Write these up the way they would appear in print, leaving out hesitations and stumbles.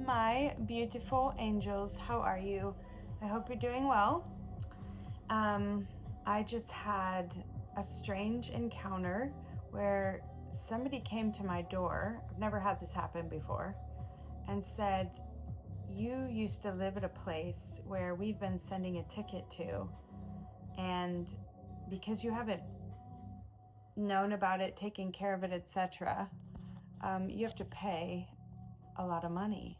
my beautiful angels. How are you? I hope you're doing well. I just had a strange encounter where somebody came to my door. I've never had this happen before, and said, "You used to live at a place where we've been sending a ticket to, and because you haven't known about it, taken care of it, etc., you have to pay a lot of money,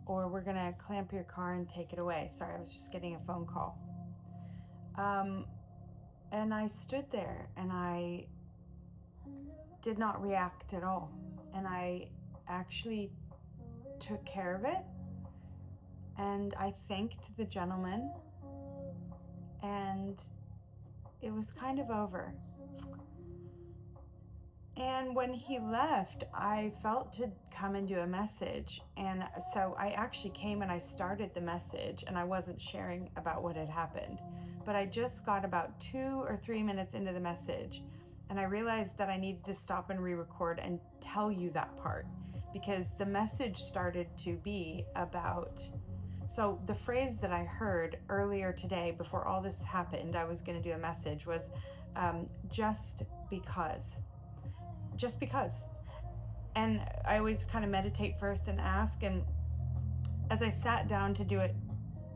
or we're gonna clamp your car and take it away." Sorry, I was just getting a phone call. And I stood there and I did not react at all. And I actually took care of it. And I thanked the gentleman, and it was kind of over. And when he left, I felt to come and do a message. And so I actually came and I started the message, and I wasn't sharing about what had happened. But I just got about 2 or 3 minutes into the message, and I realized that I needed to stop and re-record and tell you that part, because the message started to be about, so the phrase that I heard earlier today before all this happened, I was going to do a message, was just because. Just because. And I always kind of meditate first and ask, and as I sat down to do it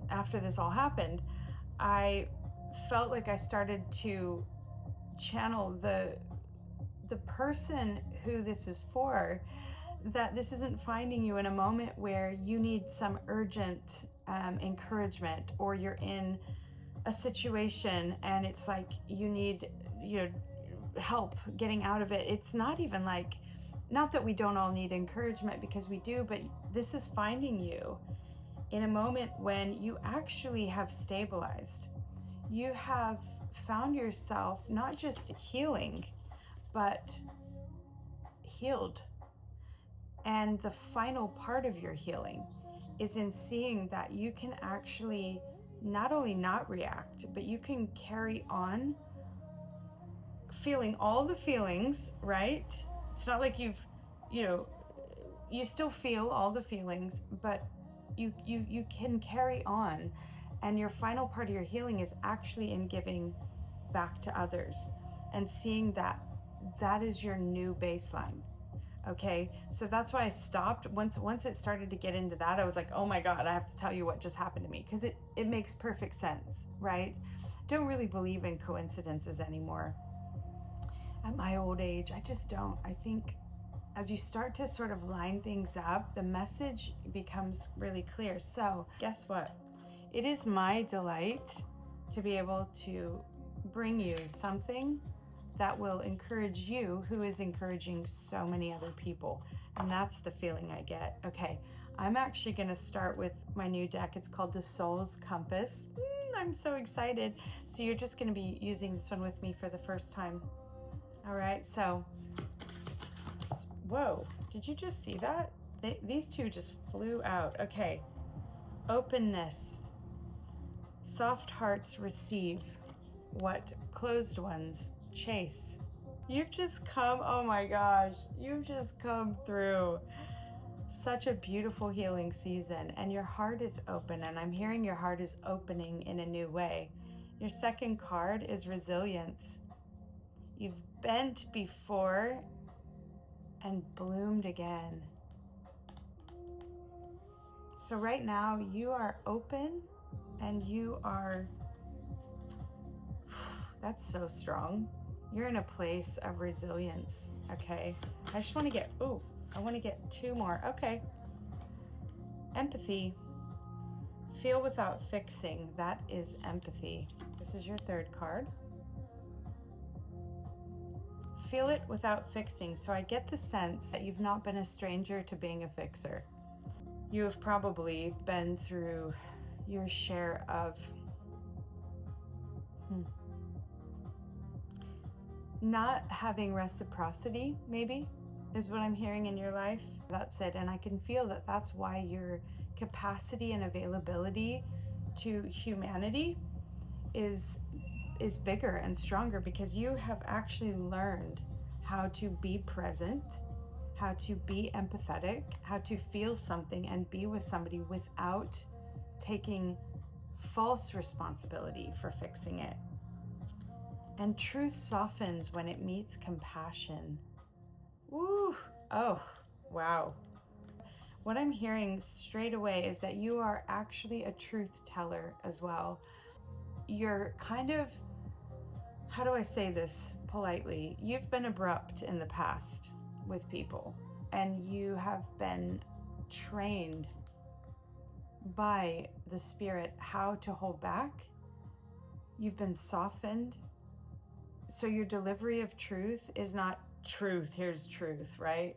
after this all happened, I felt like I started to channel the person who this is for, that this isn't finding you in a moment where you need some urgent encouragement, or you're in a situation and it's like you need, help getting out of it. It's not even like, not that we don't all need encouragement, because we do, but this is finding you in a moment when you actually have stabilized. You have found yourself not just healing, but healed. And the final part of your healing is in seeing that you can actually not only not react, but you can carry on feeling all the feelings, right? It's not like you still feel all the feelings, but you can carry on. And your final part of your healing is actually in giving back to others and seeing that that is your new baseline. Okay, so that's why I stopped. Once it started to get into that, I was like, oh my God, I have to tell you what just happened to me, because it makes perfect sense, right? Don't really believe in coincidences anymore. At my old age, I just don't. I think as you start to sort of line things up, the message becomes really clear. So guess what? It is my delight to be able to bring you something that will encourage you, who is encouraging so many other people. And that's the feeling I get. Okay, I'm actually going to start with my new deck. It's called the Soul's Compass. I'm so excited. So you're just going to be using this one with me for the first time. All right, so, whoa, did you just see that? These two just flew out. Okay, openness. Soft hearts receive what closed ones chase. You've just come, oh my gosh, you've just come through such a beautiful healing season, and your heart is open, and I'm hearing your heart is opening in a new way. Your second card is resilience. You've bent before and bloomed again. So right now you are open, and you are, that's so strong. You're in a place of resilience, okay? I just want to get, I want to get 2 more. Okay. Empathy. Feel without fixing. That is empathy. This is your third card. Feel it without fixing. So I get the sense that you've not been a stranger to being a fixer. You have probably been through your share of not having reciprocity, maybe, is what I'm hearing in your life. That's it. And I can feel that that's why your capacity and availability to humanity is bigger and stronger, because you have actually learned how to be present, how to be empathetic, how to feel something and be with somebody without taking false responsibility for fixing it. And truth softens when it meets compassion. Woo! Oh, wow. What I'm hearing straight away is that you are actually a truth teller as well. You're kind of, how do I say this politely? You've been abrupt in the past with people, and you have been trained by the Spirit how to hold back. You've been softened. So your delivery of truth is not truth, here's truth, right?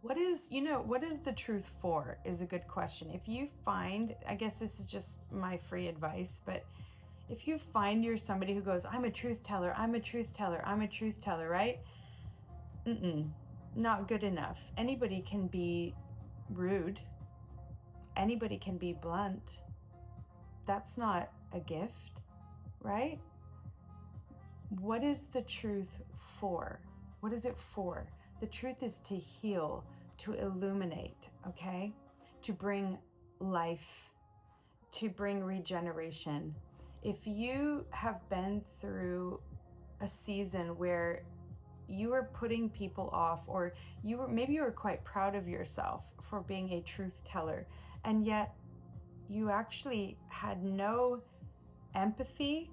What is the truth for is a good question. If you find, I guess this is just my free advice, but if you find you're somebody who goes, I'm a truth teller, I'm a truth teller, I'm a truth teller, right? Not good enough. Anybody can be rude. Anybody can be blunt. That's not a gift, right? What is the truth for? What is it for? The truth is to heal, to illuminate, okay? To bring life, to bring regeneration. If you have been through a season where you were putting people off, or maybe you were quite proud of yourself for being a truth teller, and yet you actually had no empathy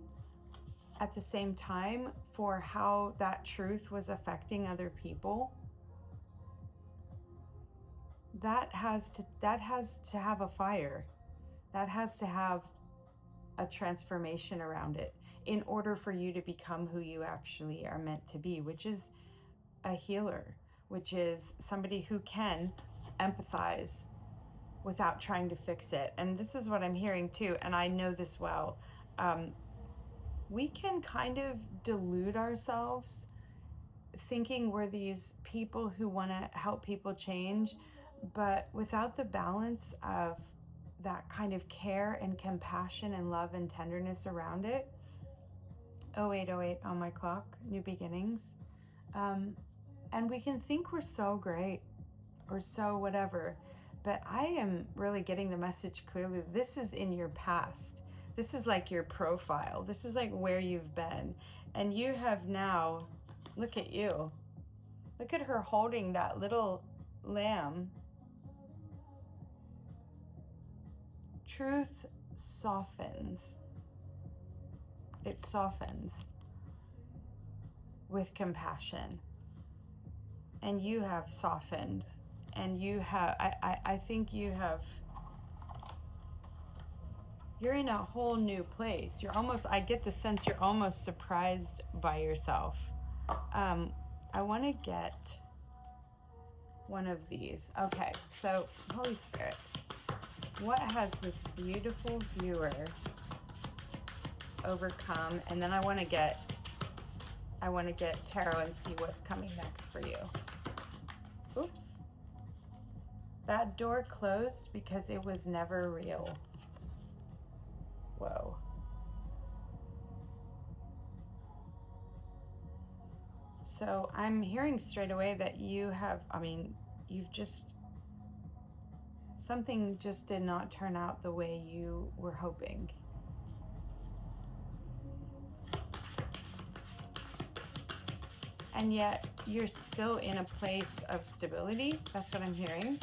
at the same time for how that truth was affecting other people, that has to have a fire. That has to have a transformation around it in order for you to become who you actually are meant to be, which is a healer, which is somebody who can empathize without trying to fix it. And this is what I'm hearing too, and I know this well. We can kind of delude ourselves thinking we're these people who want to help people change, but without the balance of that kind of care and compassion and love and tenderness around it. 0808 on my clock, new beginnings. And we can think we're so great or so whatever, but I am really getting the message clearly. This is in your past. This is like your profile. This is like where you've been. And you have now, look at you. Look at her holding that little lamb. Truth softens. It softens with compassion. And you have softened. And you have, I think you have, you're in a whole new place. You're almost, I get the sense you're almost surprised by yourself. I want to get one of these. Okay, so Holy Spirit, what has this beautiful viewer overcome? And then I want to get tarot and see what's coming next for you. Oops. That door closed because it was never real. Whoa. So I'm hearing straight away that you have, you've just, something just did not turn out the way you were hoping. And yet you're still in a place of stability. That's what I'm hearing.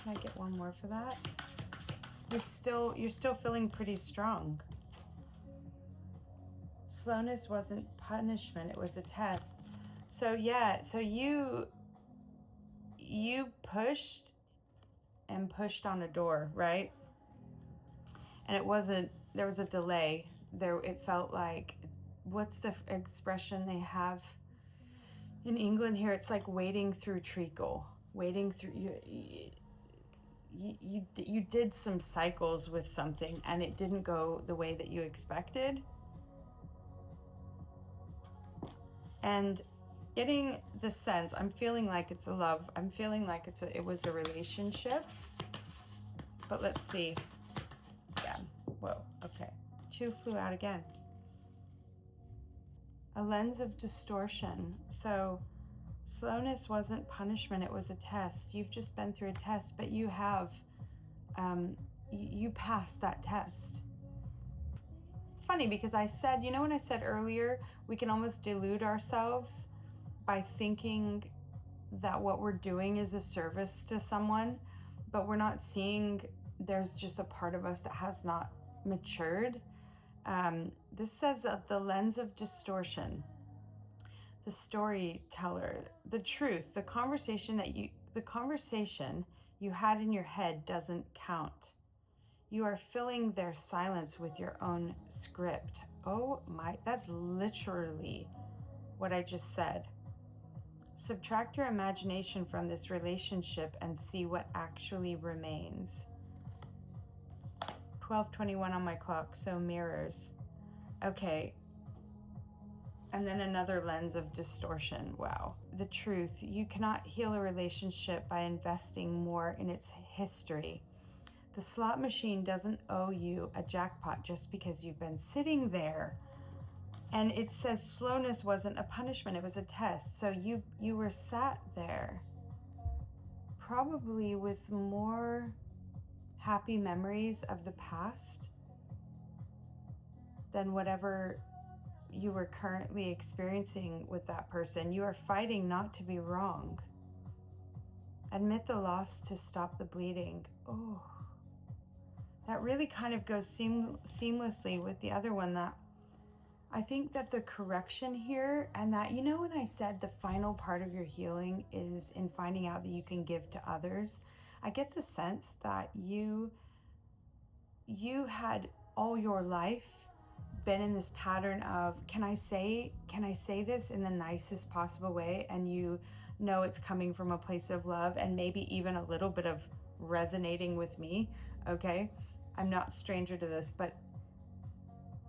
Can I get one more for that? You're still feeling pretty strong. Slowness wasn't punishment, it was a test. So yeah, so you pushed and pushed on a door, right? And there was a delay. It felt like, what's the expression they have in England here? It's like wading through treacle. Wading through, you did some cycles with something and it didn't go the way that you expected. And getting the sense, I'm feeling like it's a love. I'm feeling like it was a relationship. But let's see. Yeah. Whoa. Okay. 2 flew out again. A lens of distortion. So Slowness wasn't punishment, it was a test. You've just been through a test, but you have, you passed that test. It's funny because I said, you know, when I said earlier, we can almost delude ourselves by thinking that what we're doing is a service to someone, but we're not seeing there's just a part of us that has not matured. This says the lens of distortion, the storyteller, the truth, the conversation you had in your head doesn't count. You are filling their silence with your own script. Oh my, that's literally what I just said. Subtract your imagination from this relationship and see what actually remains. 12:21 on my clock, so mirrors. Okay. And then another lens of distortion. Wow. The truth. You cannot heal a relationship by investing more in its history. The slot machine doesn't owe you a jackpot just because you've been sitting there. And it says slowness wasn't a punishment, it was a test. So you were sat there, probably with more happy memories of the past than whatever you were currently experiencing with that person. You are fighting not to be wrong. Admit the loss to stop the bleeding. Oh, that really kind of goes seamlessly with the other one. That I think that the correction here, and that, you know, when I said the final part of your healing is in finding out that you can give to others, I get the sense that you had all your life been in this pattern of, can I say this in the nicest possible way? And you know it's coming from a place of love and maybe even a little bit of resonating with me, okay? I'm not a stranger to this, but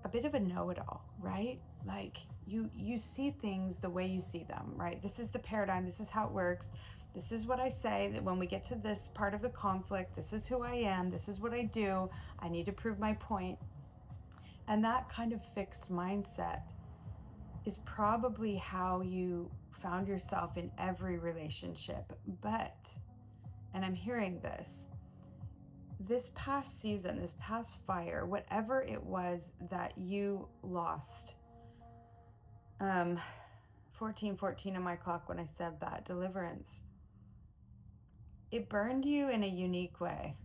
a bit of a know-it-all, right? Like you see things the way you see them, right? This is the paradigm, this is how it works. This is what I say, that when we get to this part of the conflict, this is who I am, this is what I do, I need to prove my point. And that kind of fixed mindset is probably how you found yourself in every relationship. But, and I'm hearing this past season, this past fire, whatever it was that you lost, 14:14 on my clock when I said that, deliverance, it burned you in a unique way.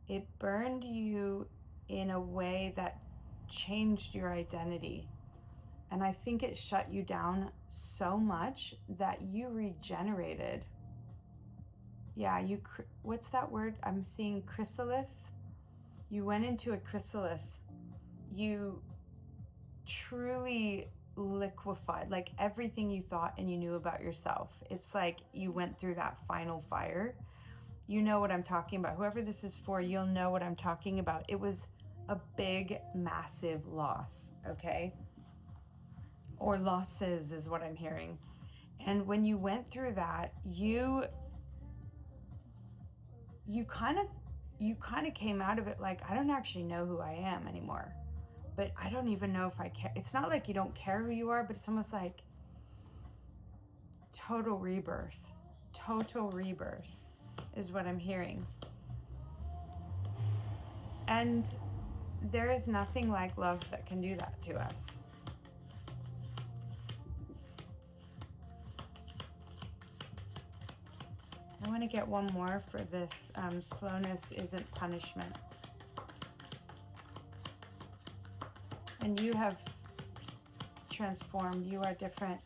It burned you in a way that changed your identity. And I think it shut you down so much that you regenerated. Yeah, what's that word? I'm seeing chrysalis. You went into a chrysalis. You truly liquefied, like everything you thought and you knew about yourself. It's like you went through that final fire. You know what I'm talking about. Whoever this is for, you'll know what I'm talking about. It was a big, massive loss, okay? Or losses is what I'm hearing. And when you went through that, you kind of came out of it like, I don't actually know who I am anymore. But I don't even know if I care. It's not like you don't care who you are, but it's almost like total rebirth. Total rebirth is what I'm hearing. And there is nothing like love that can do that to us. I want to get one more for this. Slowness isn't punishment. And you have transformed. You are different.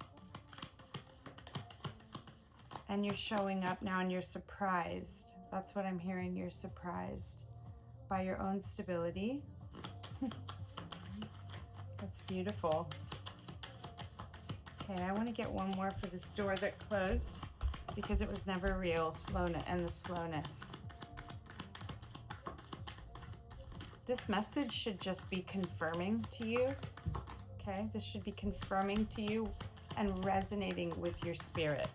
And you're showing up now and you're surprised. That's what I'm hearing. You're surprised by your own stability. That's beautiful. Okay, I want to get one more for this door that closed because it was never real. Slowness and the slowness. This message should just be confirming to you. Okay, this should be confirming to you and resonating with your spirit.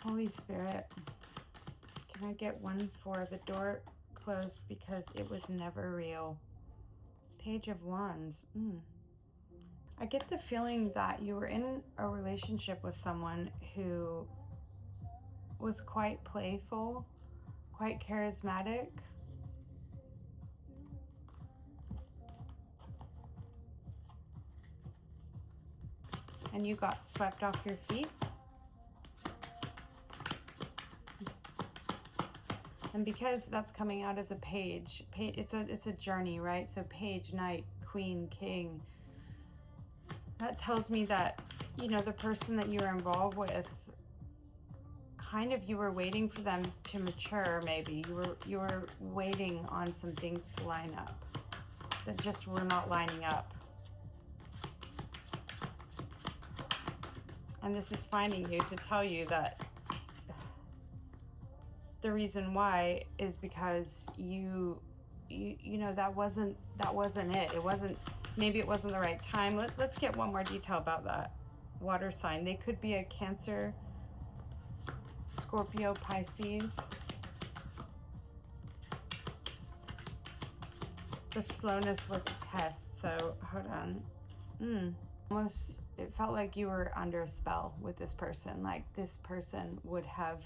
Holy Spirit, can I get one for the door closed because it was never real. Page of Wands. I get the feeling that you were in a relationship with someone who was quite playful, quite charismatic. And you got swept off your feet. And because that's coming out as a page, it's a journey, right? So page, knight, queen, king. That tells me that, you know, the person that you were involved with, kind of, you were waiting for them to mature. Maybe you were waiting on some things to line up that just were not lining up. And this is finding you to tell you that the reason why is because you know, that wasn't it. It wasn't, maybe it wasn't the right time. Let's get one more detail about that water sign. They could be a Cancer, Scorpio, Pisces. The slowness was a test. So hold on. Almost, it felt like you were under a spell with this person. Like this person would have,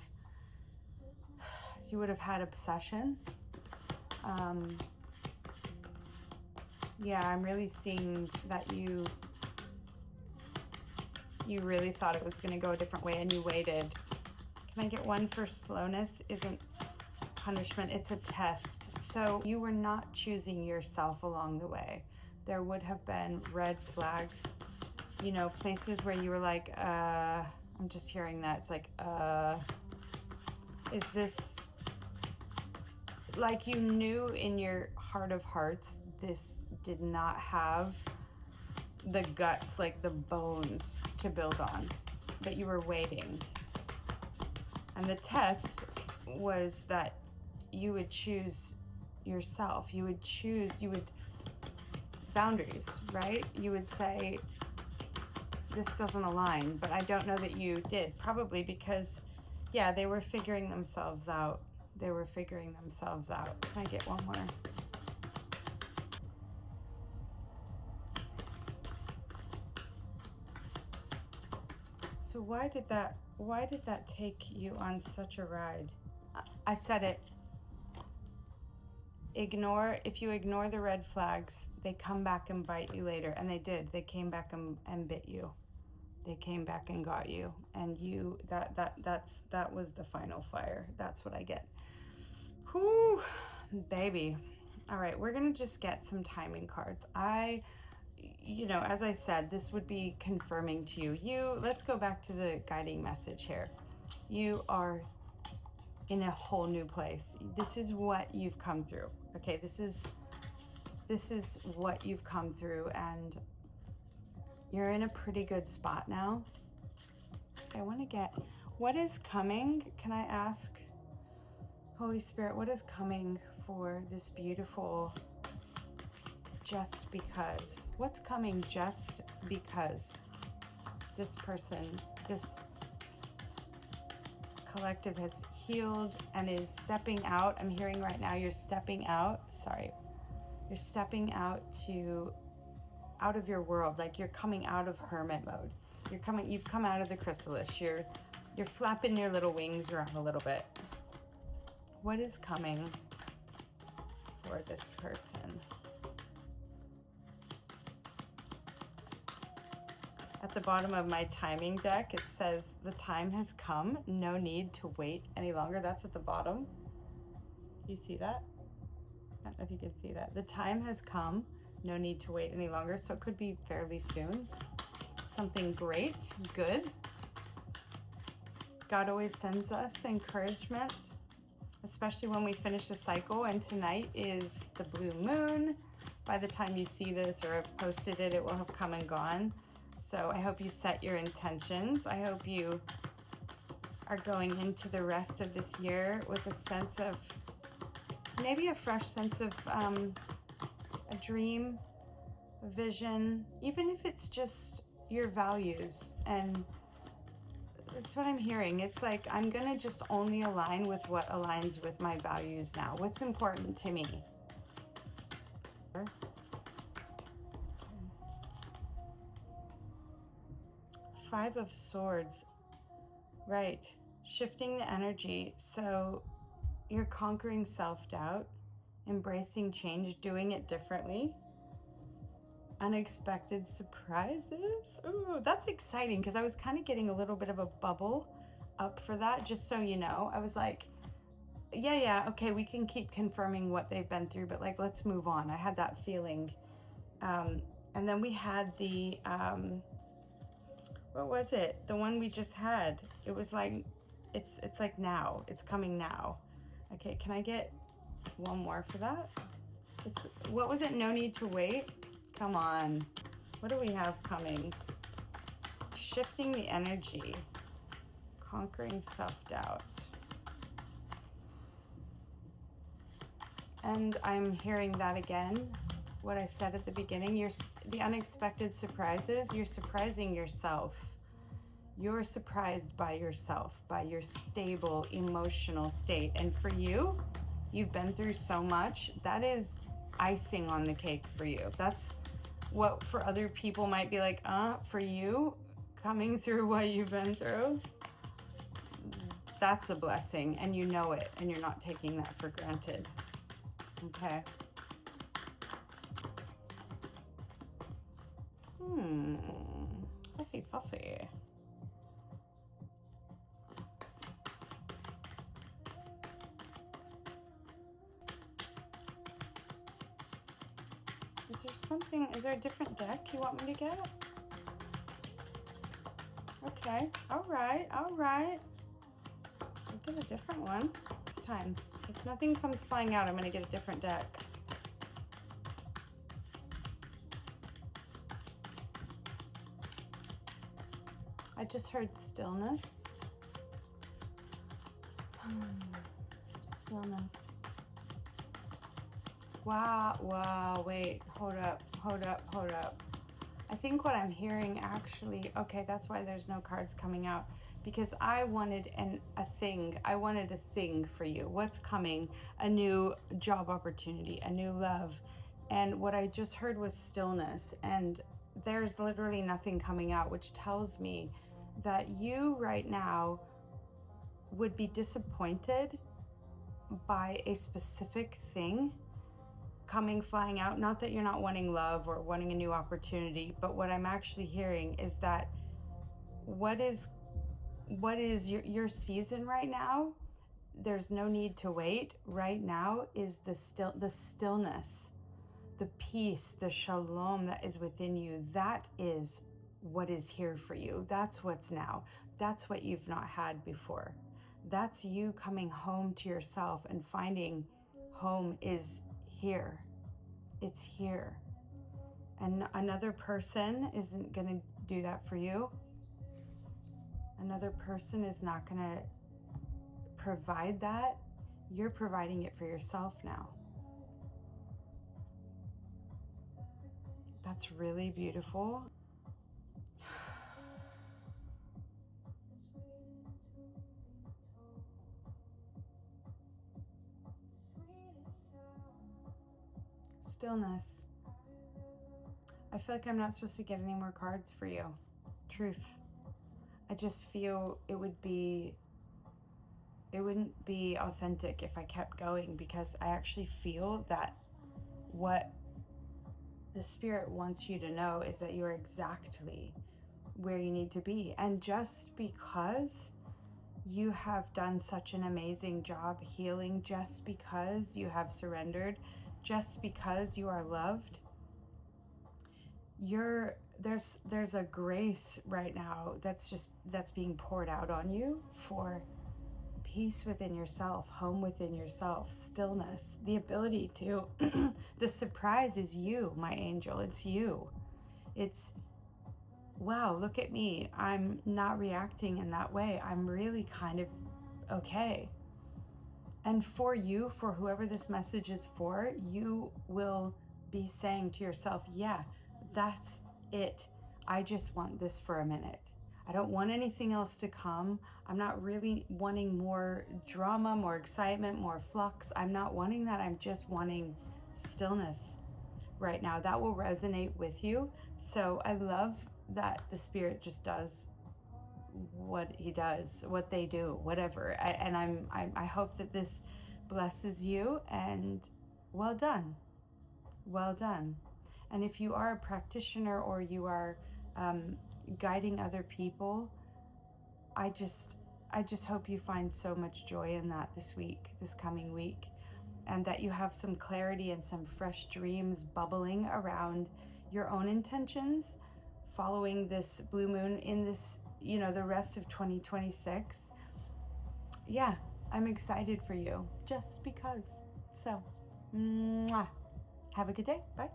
you would have had obsession. Yeah, I'm really seeing that you really thought it was going to go a different way and you waited. Can I get one for slowness? Isn't punishment, it's a test. So you were not choosing yourself along the way. There would have been red flags, you know, places where you were like, I'm just hearing that. It's like, is this, like you knew in your heart of hearts, this did not have the guts, like the bones to build on, but you were waiting. And the test was that you would choose yourself. You would choose, boundaries, right? You would say, this doesn't align, but I don't know that you did. Probably because, yeah, they were figuring themselves out. They were figuring themselves out. Can I get one more? So why did that take you on such a ride? I said it. If you ignore the red flags, they come back and bite you later. And they did. They came back and bit you. They came back and got you. And that was the final fire. That's what I get. Whew, baby. All right, we're gonna just get some timing cards. You know, as I said, this would be confirming to you. Let's go back to the guiding message here. You are in a whole new place. This is what you've come through. Okay, this is what you've come through, and you're in a pretty good spot now. I want to get, what is coming? Can I ask, Holy Spirit, what is coming for this beautiful just because? What's coming just because this person, this collective has healed and is stepping out? I'm hearing right now you're stepping out. Sorry. You're stepping out of your world. Like you're coming out of hermit mode. You've come out of the chrysalis. You're flapping your little wings around a little bit. What is coming for this person? At the bottom of my timing deck, it says, the time has come, no need to wait any longer. That's at the bottom. You see that? I don't know if you can see that. The time has come, no need to wait any longer. So it could be fairly soon. Something great, good. God always sends us encouragement, especially when we finish a cycle. And tonight is the blue moon. By the time you see this or have posted it, it will have come and gone. So I hope you set your intentions. I hope you are going into the rest of this year with a sense of, maybe a fresh sense of a dream, a vision, even if it's just your values and That's what I'm hearing. It's like I'm going to just only align with what aligns with my values now. What's important to me? 5 of Swords. Right. Shifting the energy. So you're conquering self-doubt, embracing change, doing it differently. Unexpected surprises. Ooh, that's exciting, because I was kind of getting a little bit of a bubble up for that, just so you know. I was like, yeah, okay, we can keep confirming what they've been through, but like, let's move on. I had that feeling. And then we had the, what was it? The one we just had. It was like, it's like now. It's coming now. Okay, can I get one more for that? It's, what was it? No need to wait. Come on. What do we have coming? Shifting the energy. Conquering self-doubt. And I'm hearing that again. What I said at the beginning, the unexpected surprises, you're surprising yourself. You're surprised by yourself, by your stable emotional state. And for you, you've been through so much. That is icing on the cake for you. That's what for other people might be like, for you, coming through what you've been through, that's a blessing, and you know it, and you're not taking that for granted. Okay. Fussy. Is there a different deck you want me to get? Okay, all right. I'll get a different one this time. If nothing comes flying out, I'm gonna get a different deck. I just heard stillness. Stillness. Wow, wait, hold up. I think what I'm hearing actually, okay, that's why there's no cards coming out, because I wanted a thing for you. What's coming? A new job opportunity, a new love. And what I just heard was stillness, and there's literally nothing coming out, which tells me that you right now would be disappointed by a specific thing flying out. Not that you're not wanting love or wanting a new opportunity, but what I'm actually hearing is that what is your season right now, there's no need to wait. Right now is the stillness, the peace, the shalom that is within you. That is what is here for you. That's what's now. That's what you've not had before. That's you coming home to yourself and finding home is here. It's here. And another person isn't going to do that for you. Another person is not going to provide that. You're providing it for yourself now. That's really beautiful. Stillness. I feel like I'm not supposed to get any more cards for you. Truth. I just feel it wouldn't be authentic if I kept going, because I actually feel that what the Spirit wants you to know is that you're exactly where you need to be. And just because you have done such an amazing job healing, just because you have surrendered, just because you are loved, there's a grace right now that's being poured out on you for peace within yourself, home within yourself, stillness, the ability to the surprise is you, my angel. It's you. It's, wow, look at me. I'm not reacting in that way. I'm really kind of okay. And for you, for whoever this message is for, you will be saying to yourself, yeah, that's it. I just want this for a minute. I don't want anything else to come. I'm not really wanting more drama, more excitement, more flux. I'm not wanting that. I'm just wanting stillness right now. That will resonate with you. So I love that the Spirit just does what he does, what they do, whatever. I hope that this blesses you, and well done. Well done. And if you are a practitioner or you are guiding other people, I just hope you find so much joy in that this coming week, and that you have some clarity and some fresh dreams bubbling around your own intentions following this blue moon in this, the rest of 2026. Yeah, I'm excited for you just because. So, mwah. Have a good day. Bye.